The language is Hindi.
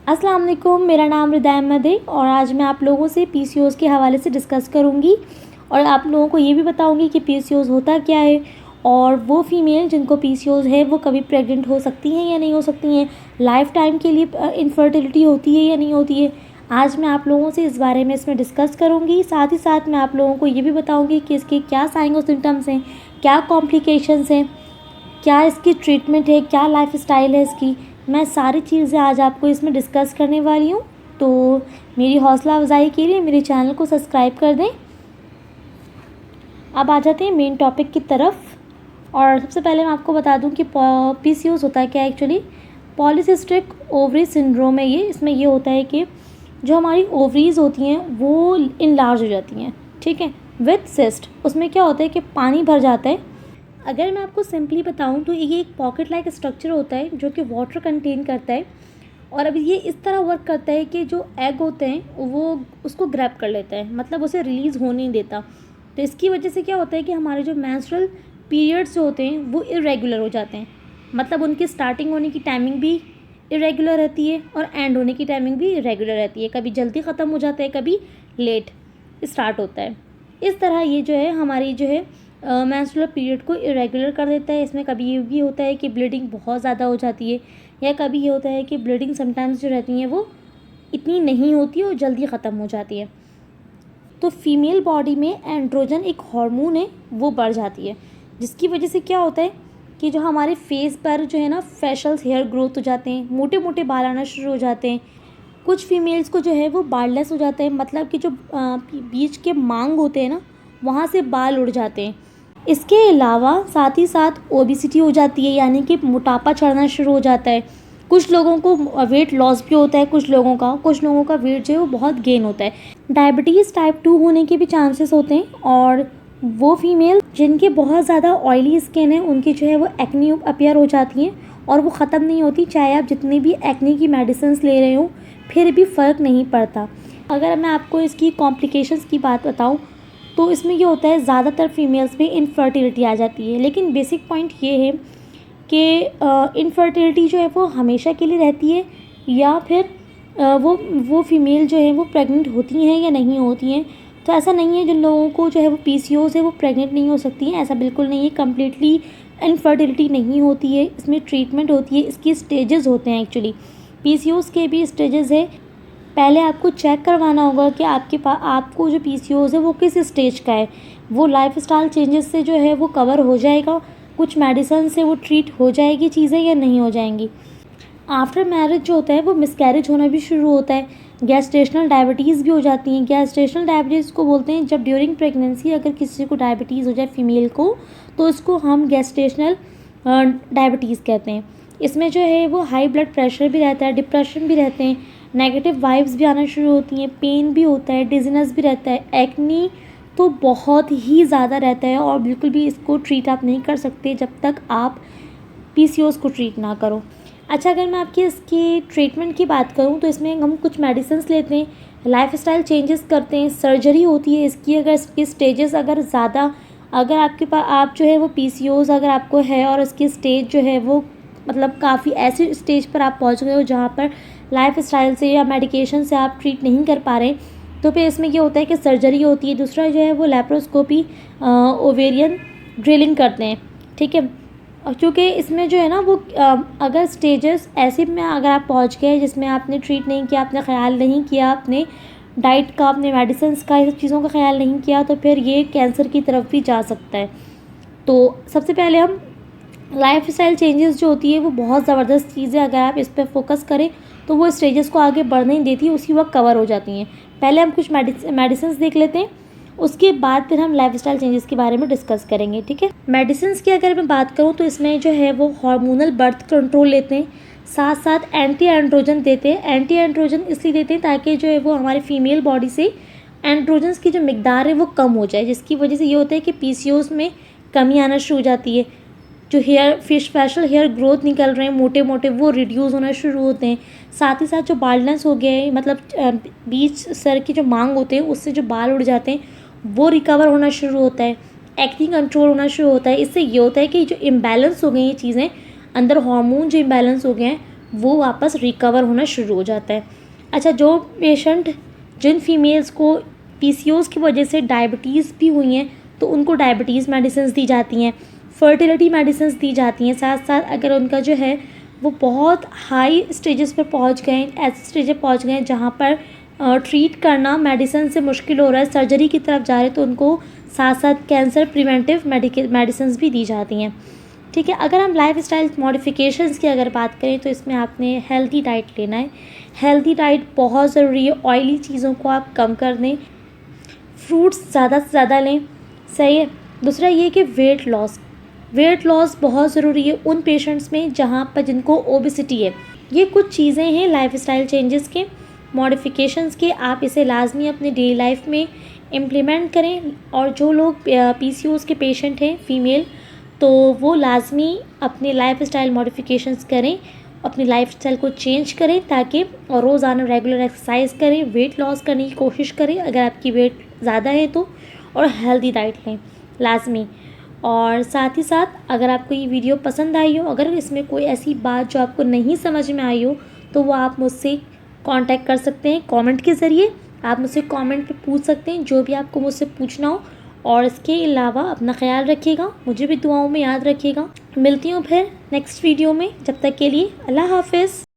अस्सलाम वालेकुम, मेरा नाम रिदा अहमद है और आज मैं आप लोगों से पीसीओएस के हवाले से डिस्कस करूंगी और आप लोगों को ये भी बताऊंगी कि पीसीओएस होता क्या है और वो फीमेल जिनको पीसीओएस है वो कभी प्रेग्नेंट हो सकती हैं या नहीं हो सकती हैं, लाइफ टाइम के लिए इनफर्टिलिटी होती है या नहीं होती है। आज मैं आप लोगों से इस बारे में इसमें डिस्कस करूँगी। साथ ही साथ मैं आप लोगों को ये भी बताऊँगी कि इसके क्या साइन और सिम्टम्स हैं, क्या कॉम्प्लिकेशंस हैं, क्या इसकी ट्रीटमेंट है, क्या लाइफस्टाइल है इसकी। मैं सारी चीज़ें आज आपको इसमें डिस्कस करने वाली हूँ, तो मेरी हौसला अफजाई के लिए मेरे चैनल को सब्सक्राइब कर दें। अब आ जाते हैं मेन टॉपिक की तरफ और सबसे पहले मैं आपको बता दूं कि पीसीओएस होता है क्या। एक्चुअली पॉलीसिस्टिक ओवरी सिंड्रोम है ये। इसमें ये होता है कि जो हमारी ओवरीज होती हैं वो इनलार्ज हो जाती हैं, ठीक है, विथ सिस्ट। उसमें क्या होता है कि पानी भर जाता है। अगर मैं आपको सिंपली बताऊं तो ये एक पॉकेट लाइक स्ट्रक्चर होता है जो कि वाटर कंटेन करता है और अब ये इस तरह वर्क करता है कि जो एग होते हैं वो उसको ग्रैब कर लेता है, मतलब उसे रिलीज़ होने नहीं देता। तो इसकी वजह से क्या होता है कि हमारे जो मेंस्ट्रुअल पीरियड्स जो होते हैं वो इरेगुलर हो जाते हैं, मतलब उनकी स्टार्टिंग होने की टाइमिंग भी इरेगुलर रहती है और एंड होने की टाइमिंग भी इरेगुलर रहती है। कभी जल्दी ख़त्म हो जाता है, कभी लेट स्टार्ट होता है। इस तरह ये जो है हमारी जो है मेंस्ट्रुअल पीरियड को इरेगुलर कर देता है। इसमें कभी ये भी होता है कि ब्लीडिंग बहुत ज़्यादा हो जाती है या कभी ये होता है कि ब्लीडिंग समटाइम्स जो रहती हैं वो इतनी नहीं होती और जल्दी ख़त्म हो जाती है। तो फीमेल बॉडी में एंड्रोजन एक हार्मोन है वो बढ़ जाती है, जिसकी वजह से क्या होता है कि जो हमारे फेस पर जो है ना फेशियल हेयर ग्रोथ हो जाते हैं, मोटे मोटे बाल आना शुरू हो जाते हैं। कुछ फीमेल्स को जो है वो बाललेस हो जाते हैं, मतलब कि जो बीच के मांग होते हैं ना वहाँ से बाल उड़ जाते हैं। इसके अलावा साथ ही साथ ओबेसिटी हो जाती है, यानी कि मोटापा चढ़ना शुरू हो जाता है। कुछ लोगों को वेट लॉस भी होता है, कुछ लोगों का वेट जो है वो बहुत गेन होता है। डायबिटीज़ टाइप 2 होने के भी चांसेस होते हैं और वो फीमेल जिनके बहुत ज़्यादा ऑयली स्किन है उनकी जो है वो एक्नी अपीयर हो जाती हैं और वो ख़त्म नहीं होती, चाहे आप जितनी भी एक्नी की मेडिसिन ले रहे हो फिर भी फ़र्क नहीं पड़ता। अगर मैं आपको इसकी कॉम्प्लिकेशंस की बात बताऊँ तो इसमें ये होता है ज़्यादातर फीमेल्स में इनफर्टिलिटी आ जाती है, लेकिन बेसिक पॉइंट ये है कि इनफर्टिलिटी जो है वो हमेशा के लिए रहती है या फिर वो फीमेल जो है वो प्रेग्नेंट होती हैं या नहीं होती हैं। तो ऐसा नहीं है जिन लोगों को जो है वो पीसीओएस है वो प्रेग्नेंट नहीं हो सकती हैं, ऐसा बिल्कुल नहीं है। कम्प्लीटली इनफर्टिलिटी नहीं होती है, इसमें ट्रीटमेंट होती है। इसकी स्टेजेस होते हैं, एक्चुअली पीसीओएस के भी स्टेजेस है। पहले आपको चेक करवाना होगा कि आपको जो पीसीओएस है वो किस स्टेज का है। वो लाइफस्टाइल चेंजेस से जो है वो कवर हो जाएगा, कुछ मेडिसिन से वो ट्रीट हो जाएगी चीज़ें या नहीं हो जाएंगी। आफ्टर मैरिज जो होता है वो मिसकैरेज होना भी शुरू होता है, गैस्ट्रेशनल डायबिटीज़ भी हो जाती हैं। गैस्ट्रेशनल डायबिटीज़ को बोलते हैं जब ड्यूरिंग प्रेगनेंसी अगर किसी को डायबिटीज़ हो जाए फीमेल को तो इसको हम गैस्ट्रेशनल डायबिटीज़ कहते हैं। इसमें जो है वो हाई ब्लड प्रेशर भी रहता है, डिप्रेशन भी रहते हैं, नेगेटिव वाइब्स भी आना शुरू होती हैं, पेन भी होता है, डिजीनेस भी रहता है, एक्नी तो बहुत ही ज़्यादा रहता है और बिल्कुल भी इसको ट्रीट आप नहीं कर सकते जब तक आप पीसीओएस को ट्रीट ना करो। अच्छा, अगर मैं आपकी इसकी ट्रीटमेंट की बात करूं तो इसमें हम कुछ मेडिसिन्स लेते हैं, लाइफस्टाइल चेंजेस करते हैं, सर्जरी होती है इसकी। अगर इसकी स्टेजेस अगर ज़्यादा अगर आपके पास आप जो है वो पीसीओएस अगर आपको है और इसकी स्टेज जो है वो मतलब काफ़ी ऐसी स्टेज पर आप पहुंच गए हो जहाँ पर लाइफस्टाइल से या मेडिकेशन से आप ट्रीट नहीं कर पा रहे, तो फिर इसमें ये होता है कि सर्जरी होती है। दूसरा जो है वो लेप्रोस्कोपी, ओवेरियन ड्रिलिंग करते हैं, ठीक है। और चूँकि इसमें जो है ना वो अगर स्टेजेस ऐसे में अगर आप पहुंच गए जिसमें आपने ट्रीट नहीं किया, आपने ख्याल नहीं किया अपने डाइट का, अपने मेडिसिन का, इस चीज़ों का ख्याल नहीं किया, तो फिर ये कैंसर की तरफ भी जा सकता है। तो सबसे पहले हम लाइफस्टाइल चेंजेस जो होती है वो बहुत ज़बरदस्त चीज़ है, अगर आप इस पर फोकस करें तो वो स्टेजेस को आगे बढ़ने नहीं देती, उसी वक्त कवर हो जाती हैं। पहले हम कुछ मेडिसिन देख लेते हैं, उसके बाद फिर हम लाइफस्टाइल चेंजेस के बारे में डिस्कस करेंगे, ठीक है। मेडिसिन्स की अगर मैं बात करूँ तो इसमें जो है वो हार्मोनल बर्थ कंट्रोल लेते हैं, साथ साथ एंटी एंड्रोजन देते हैं। एंटी एंड्रोजन इसलिए देते हैं ताकि जो है वो हमारे फीमेल बॉडी से एंड्रोजन्स की जो मिकदार है वो कम हो जाए, जिसकी वजह से ये होता है कि पीसीओएस में कमी आना शुरू हो जाती है। जो फेशियल हेयर ग्रोथ निकल रहे हैं मोटे मोटे वो रिड्यूस होना शुरू होते हैं। साथ ही साथ जो बाल्डनेस हो गया है, मतलब बीच सर की जो मांग होते हैं उससे जो बाल उड़ जाते हैं वो रिकवर होना शुरू होता है, एक्ने कंट्रोल होना शुरू होता है। इससे ये होता है कि जो इम्बैलेंस हो गई ये चीज़ें, अंदर हार्मोन जो इम्बैलेंस हो गए हैं वो वापस रिकवर होना शुरू हो जाता है। अच्छा, जिन फीमेल्स को पीसीओएस की वजह से डायबिटीज़ भी हुई हैं तो उनको डायबिटीज़ मेडिसिन दी जाती हैं, फर्टिलिटी मेडिसिन दी जाती हैं। साथ साथ अगर उनका जो है वो बहुत हाई स्टेजेस पर पहुंच गए, ऐसे स्टेज पर पहुंच गए जहां पर ट्रीट करना मेडिसिन से मुश्किल हो रहा है, सर्जरी की तरफ जा रहे हैं, तो उनको साथ साथ कैंसर प्रिवेंटिव मेडिसिन भी दी जाती हैं। ठीक है, अगर हम लाइफ स्टाइल मॉडिफिकेशंस की अगर बात करें तो इसमें आपने हेल्दी डाइट लेना है। हेल्दी डाइट बहुत ज़रूरी है। ऑयली चीज़ों को आप कम कर दें, फ्रूट्स ज़्यादा से ज़्यादा लें, सही है। दूसरा ये कि वेट लॉस बहुत ज़रूरी है उन पेशेंट्स में जहाँ पर जिनको ओबेसिटी है। ये कुछ चीज़ें हैं लाइफस्टाइल चेंजेस के, मॉडिफिकेशंस के, आप इसे लाजमी अपनी डेली लाइफ में इम्प्लीमेंट करें। और जो लोग पीसीओएस के पेशेंट हैं फीमेल, तो वो लाजमी अपने लाइफस्टाइल मॉडिफिकेशंस करें, अपनी लाइफस्टाइल को चेंज करें ताकि और रोज़ाना रेगुलर एक्सरसाइज करें, वेट लॉस करने की कोशिश करें अगर आपकी वेट ज़्यादा है तो, और हेल्दी डाइट लें लाजमी। और साथ ही साथ अगर आपको ये वीडियो पसंद आई हो, अगर इसमें कोई ऐसी बात जो आपको नहीं समझ में आई हो, तो वो आप मुझसे कांटेक्ट कर सकते हैं कमेंट के ज़रिए। आप मुझसे कमेंट पे पूछ सकते हैं जो भी आपको मुझसे पूछना हो। और इसके अलावा अपना ख्याल रखिएगा, मुझे भी दुआओं में याद रखिएगा। मिलती हूँ फिर नेक्स्ट वीडियो में, जब तक के लिए अल्लाह हाफ़िज़।